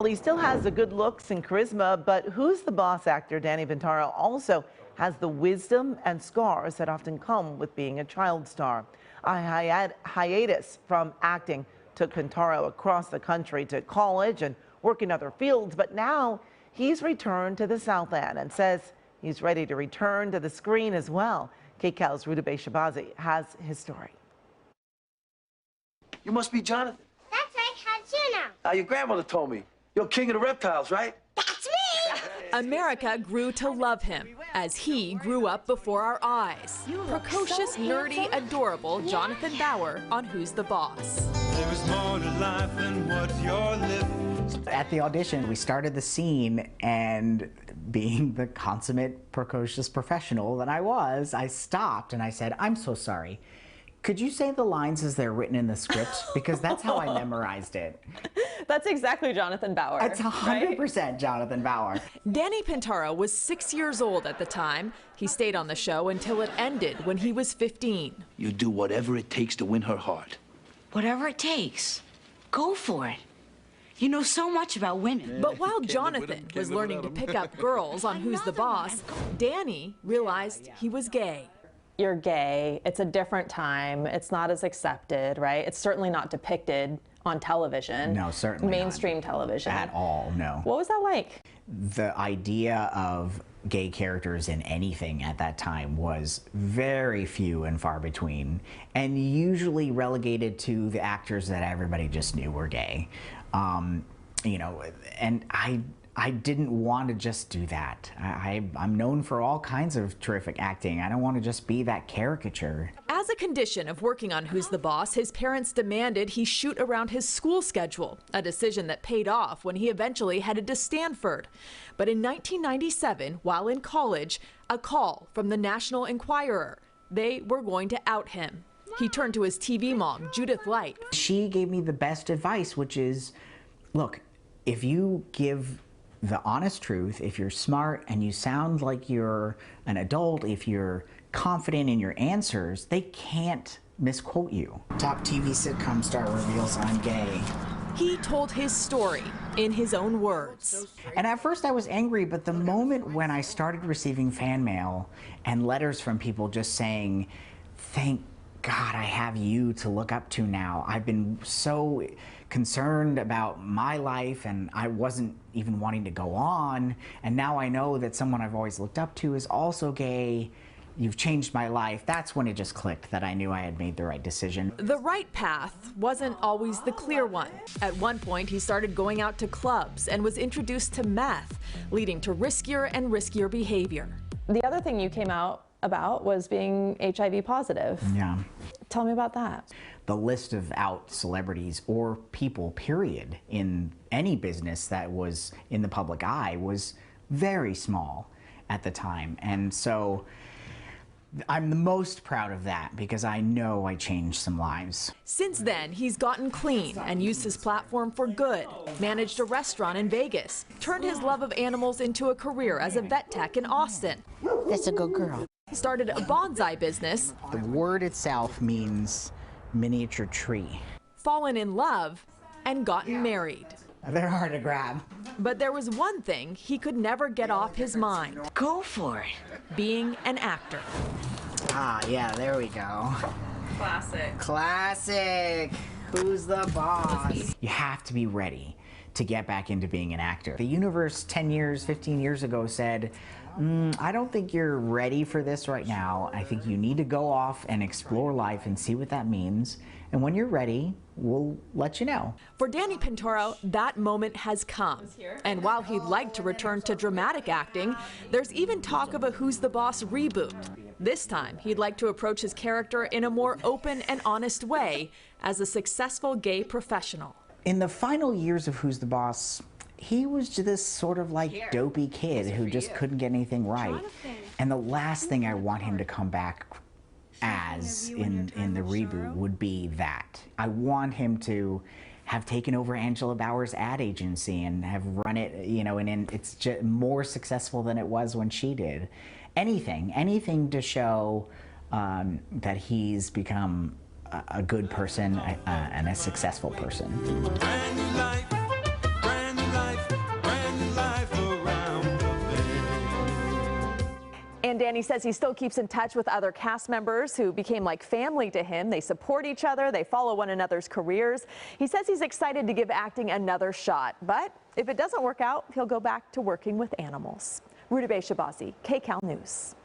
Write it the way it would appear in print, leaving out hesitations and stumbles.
Well, he still has the good looks and charisma, but Who's the Boss actor Danny Pintauro also has the wisdom and scars that often come with being a child star. A hiatus from acting took Pintauro across the country to college and work in other fields, but now he's returned to the Southland and says he's ready to return to the screen as well. KCAL's Rudabeh Shabazi has his story. You must be Jonathan. That's right. How'd you know? Your grandmother told me. You're king of the reptiles, right? That's me! America grew to love him as he grew up before our eyes. Precocious, nerdy, adorable Jonathan Bauer on Who's the Boss. There is more to life than what you're living. At the audition, we started the scene, and being the consummate precocious professional that I was, I stopped and I said, "I'm so sorry. Could you say the lines as they're written in the script?" Because that's how I memorized it. That's exactly Jonathan Bauer. It's 100% Jonathan Bauer. Danny Pintauro was 6 years old at the time. He stayed on the show until it ended when he was 15. You do whatever it takes to win her heart. Whatever it takes. Go for it. You know so much about women. But while Jonathan was learning to pick up girls on Who's the Boss, Danny realized he was gay. You're gay. It's a different time. It's not as accepted, right? It's certainly not depicted on television. No, certainly mainstream not. television. At all, no. What was that like? The idea of gay characters in anything at that time was very few and far between, and usually relegated to the actors that everybody just knew were gay. You know, and I didn't want to just do that. I'm known for all kinds of terrific acting. I don't want to just be that caricature. As a condition of working on Who's the Boss, his parents demanded he shoot around his school schedule, a decision that paid off when he eventually headed to Stanford. But in 1997, while in college, a call from the National Enquirer. They were going to out him. He turned to his TV mom, Judith Light. She gave me the best advice, which is, look, if you give the honest truth, if you're smart and you sound like you're an adult, if you're confident in your answers, they can't misquote you. Top TV sitcom star reveals I'm gay. He told his story in his own words. And at first I was angry, but the moment when I started receiving fan mail and letters from people just saying, "Thank God I have you to look up to now. I've been so concerned about my life and I wasn't even wanting to go on. And now I know that someone I've always looked up to is also gay. You've changed my life." That's when it just clicked that I knew I had made the right decision. The right path wasn't always the clear one. At one point, he started going out to clubs and was introduced to meth, leading to riskier and riskier behavior. The other thing you came out about was being HIV positive. Yeah. Tell me about that. The list of out celebrities or people, period, in any business that was in the public eye was very small at the time. And so I'm the most proud of that because I know I changed some lives. Since then, he's gotten clean and used his platform for good, managed a restaurant in Vegas, turned his love of animals into a career as a vet tech in Austin. That's a good girl. Started a bonsai business. The word itself means miniature tree. Fallen in love, and gotten married. They're hard to grab. But there was one thing he could never get off his mind. Go for it. Being an actor. Ah, yeah, there we go. Classic. Classic. Who's the boss? You have to be ready to get back into being an actor. The universe 10 years, 15 years ago said, I don't think you're ready for this right now. I think you need to go off and explore life and see what that means. And when you're ready, we'll let you know. For Danny Pintauro, that moment has come. And while he'd like to return to dramatic acting, there's even talk of a Who's the Boss reboot. This time, he'd like to approach his character in a more open and honest way as a successful gay professional. In the final years of Who's the Boss, he was just this sort of like dopey kid who just couldn't get anything right. And the last thing I want him to come back as in the reboot would be that. I want him to have taken over Angela Bauer's ad agency and have run it, you know, and it's just more successful than it was when she did. Anything to show that he's become a good person and a successful person. Brand new life, brand new life. And Danny says he still keeps in touch with other cast members who became like family to him. They support each other. They follow one another's careers. He says he's excited to give acting another shot. But if it doesn't work out, he'll go back to working with animals. Rudabeh Shabazi, KCAL News.